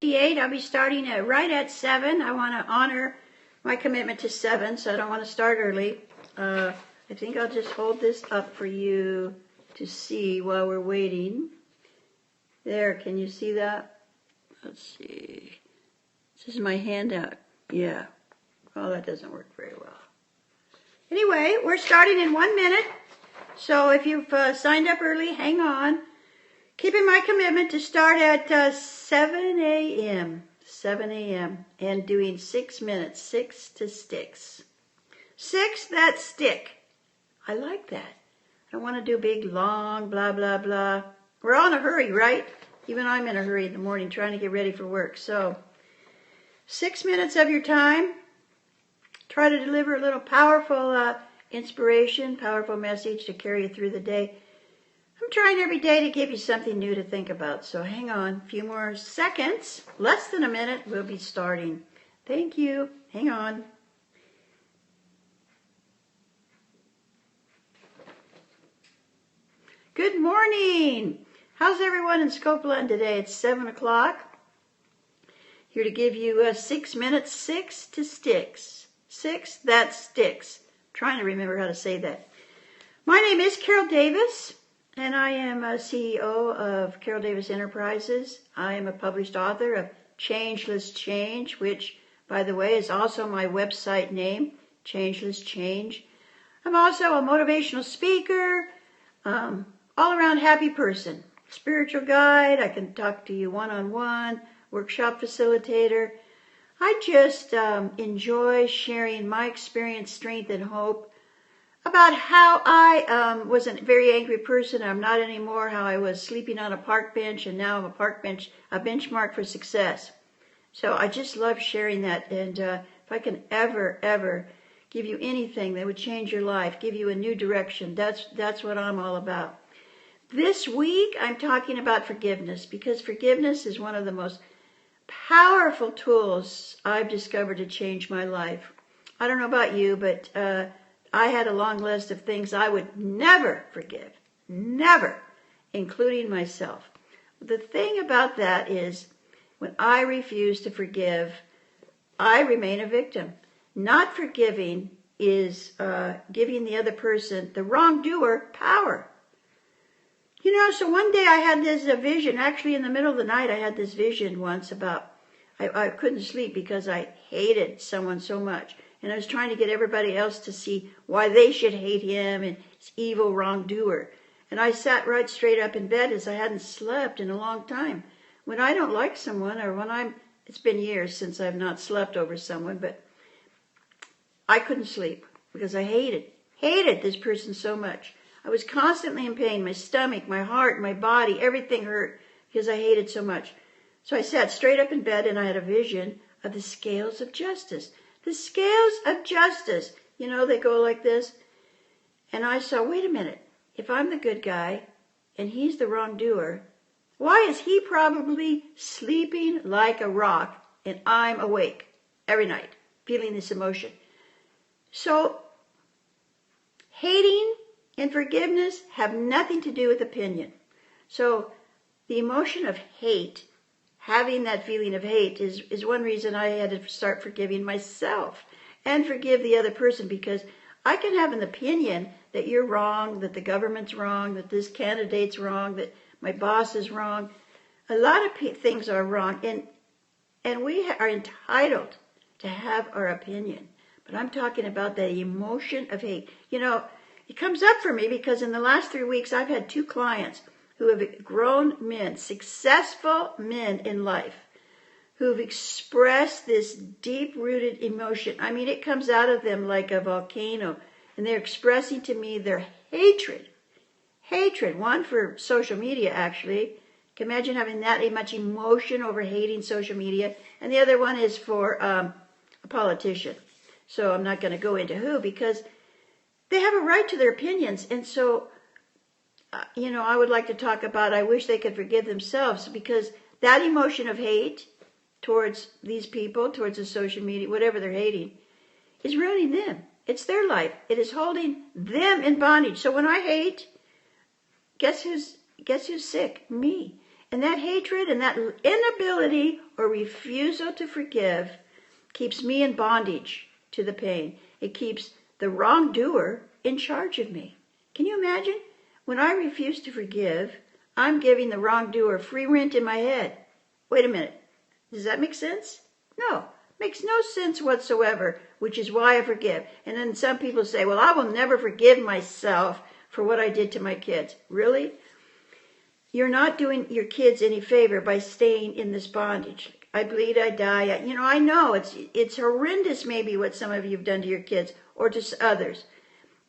8. I'll be starting right at 7. I want to honor my commitment to 7, so I don't want to start early. I think I'll just hold this up for you to see while we're waiting. There, can you see that? Let's see. This is my handout. Yeah. Oh, that doesn't work very well. Anyway, we're starting in 1 minute. So if you've signed up early, hang on. Keeping my commitment to start at 7 a.m. 7 a.m. and doing 6 minutes, 6 to sticks. 6 that stick. I like that. I don't want to do big, long, blah, blah, blah. We're all in a hurry, right? Even I'm in a hurry in the morning trying to get ready for work. So 6 minutes of your time. Try to deliver a little powerful inspiration, powerful message to carry you through the day. I'm trying every day to give you something new to think about. So hang on, a few more seconds, less than a minute, we'll be starting. Thank you. Hang on. Good morning. How's everyone in Scopeland today? It's 7 o'clock. Here to give you 6 minutes, 6 to sticks. 6 that sticks. I'm trying to remember how to say that. My name is Carol Davis, and I am a CEO of Carol Davis Enterprises. I am a published author of Changeless Change, which, by the way, is also my website name, Changeless Change. I'm also a motivational speaker, all-around happy person, spiritual guide. I can talk to you one-on-one, workshop facilitator. I just enjoy sharing my experience, strength, and hope about how I was a very angry person. I'm not anymore. How I was sleeping on a park bench, and now I'm a benchmark for success. So I just love sharing that. And if I can ever give you anything that would change your life, give you a new direction, that's what I'm all about. This week I'm talking about forgiveness, because forgiveness is one of the most powerful tools I've discovered to change my life. I don't know about you, but I had a long list of things I would never forgive. Never. Including myself. The thing about that is, when I refuse to forgive, I remain a victim. Not forgiving is giving the other person, the wrongdoer, power. You know, so one day I had this vision. Actually, in the middle of the night, I had this vision once about, I couldn't sleep because I hated someone so much. And I was trying to get everybody else to see why they should hate him and his evil wrongdoer. And I sat right straight up in bed as I hadn't slept in a long time. When I don't like someone, or when it's been years since I've not slept over someone, but I couldn't sleep because I hated this person so much. I was constantly in pain. My stomach, my heart, my body, everything hurt because I hated so much. So I sat straight up in bed and I had a vision of the scales of justice. The scales of justice. You know, they go like this. And I saw, wait a minute. If I'm the good guy and he's the wrongdoer, why is he probably sleeping like a rock and I'm awake every night feeling this emotion? So hating and forgiveness have nothing to do with opinion. So the emotion of hate, having that feeling of hate, is one reason I had to start forgiving myself and forgive the other person, because I can have an opinion that you're wrong, that the government's wrong, that this candidate's wrong, that my boss is wrong. A lot of things are wrong, and we are entitled to have our opinion. But I'm talking about the emotion of hate. You know, it comes up for me because in the last 3 weeks, I've had 2 clients who have grown men, successful men in life, who've expressed this deep-rooted emotion. I mean, it comes out of them like a volcano, and they're expressing to me their hatred. Hatred, one for social media, actually. Can you imagine having that much emotion over hating social media? And the other one is for a politician. So I'm not going to go into who, because they have a right to their opinions. And so, you know, I would like to talk about, I wish they could forgive themselves, because that emotion of hate towards these people, towards the social media, whatever they're hating, is ruining them. It's their life. It is holding them in bondage. So when I hate, guess who's sick? Me. And that hatred and that inability or refusal to forgive keeps me in bondage to the pain. It keeps the wrongdoer in charge of me. Can you imagine? When I refuse to forgive, I'm giving the wrongdoer free rent in my head. Wait a minute. Does that make sense? No. Makes no sense whatsoever, which is why I forgive. And then some people say, well, I will never forgive myself for what I did to my kids. Really? You're not doing your kids any favor by staying in this bondage. I bleed, I die. I know it's horrendous maybe what some of you have done to your kids or to others.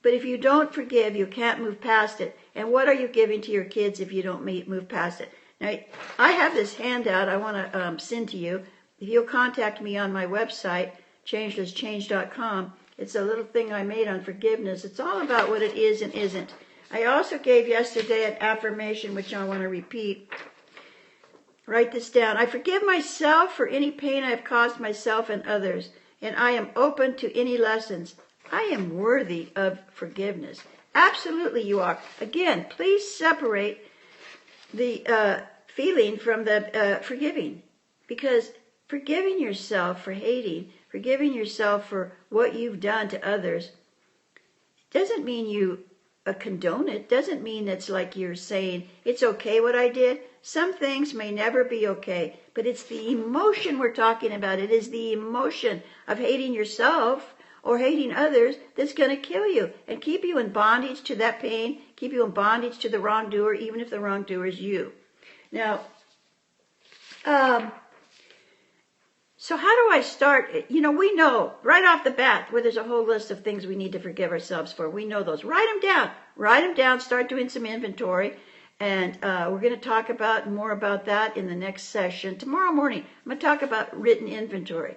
But if you don't forgive, you can't move past it. And what are you giving to your kids if you don't move past it? Now, I have this handout I want to send to you. If you'll contact me on my website, changelesschange.com, it's a little thing I made on forgiveness. It's all about what it is and isn't. I also gave yesterday an affirmation, which I want to repeat. Write this down. I forgive myself for any pain I have caused myself and others, and I am open to any lessons. I am worthy of forgiveness. Absolutely you are. Again, please separate the feeling from the forgiving. Because forgiving yourself for hating, forgiving yourself for what you've done to others, doesn't mean you condone it. Doesn't mean it's like you're saying, it's okay what I did. Some things may never be okay, but it's the emotion we're talking about. It is the emotion of hating yourself or hating others that's going to kill you and keep you in bondage to that pain, keep you in bondage to the wrongdoer, even if the wrongdoer is you. Now, so how do I start? We know right off the bat where there's a whole list of things we need to forgive ourselves for. We know those. Write them down, start doing some inventory. And we're going to talk more about that in the next session. Tomorrow morning, I'm going to talk about written inventory.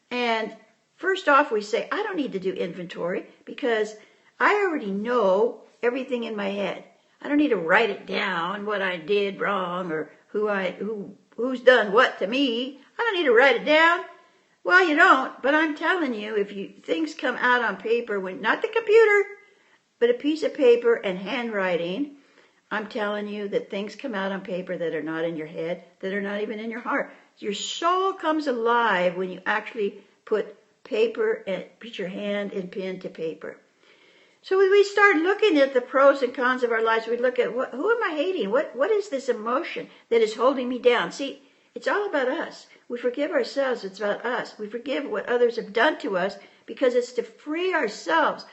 And first off, we say, I don't need to do inventory because I already know everything in my head. I don't need to write it down, what I did wrong or who's done what to me. I don't need to write it down. Well, you don't, but I'm telling you, if things come out on paper, not the computer, but a piece of paper and handwriting, I'm telling you that things come out on paper that are not in your head, that are not even in your heart. Your soul comes alive when you actually put your hand and pen to paper. So when we start looking at the pros and cons of our lives, we look at who am I hating? What is this emotion that is holding me down? See, it's all about us. We forgive ourselves. It's about us. We forgive what others have done to us because it's to free ourselves.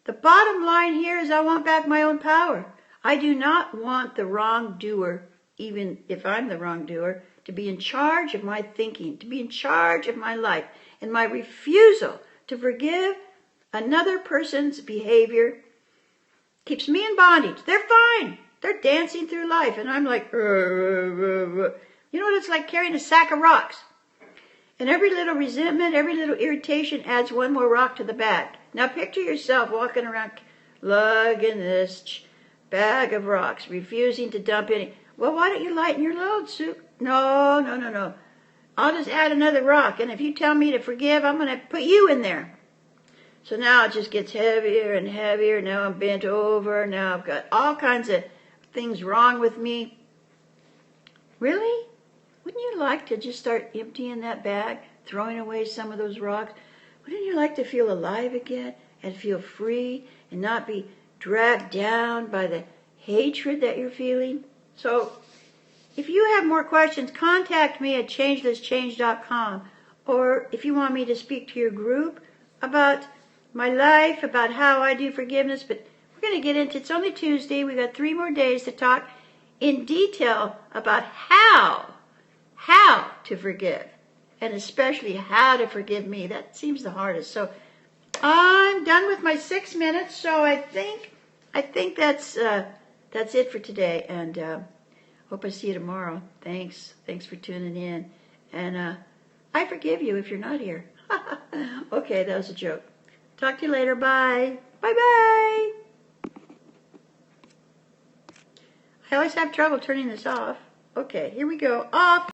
The bottom line here is I want back my own power. I do not want the wrongdoer, even if I'm the wrongdoer, to be in charge of my thinking, to be in charge of my life. And my refusal to forgive another person's behavior keeps me in bondage. They're fine. They're dancing through life. And I'm like, You know what it's like carrying a sack of rocks? And every little resentment, every little irritation adds one more rock to the bag. Now picture yourself walking around lugging this bag of rocks, refusing to dump any. Well, why don't you lighten your load, Sue? No. I'll just add another rock. And if you tell me to forgive, I'm going to put you in there. So now it just gets heavier and heavier. Now I'm bent over. Now I've got all kinds of things wrong with me. Really? Wouldn't you like to just start emptying that bag, throwing away some of those rocks? Wouldn't you like to feel alive again and feel free and not be dragged down by the hatred that you're feeling? So if you have more questions, contact me at changelesschange.com. Or if you want me to speak to your group about my life, about how I do forgiveness, but we're going to get into, it's only Tuesday, we got 3 more days to talk in detail about how to forgive, and especially how to forgive me. That seems the hardest. So I'm done with my 6 minutes. So I think that's it for today, and hope I see you tomorrow. Thanks for tuning in, and I forgive you if you're not here. Okay, that was a joke. Talk to you later. Bye. Bye. I always have trouble turning this off. Okay, here we go. Off.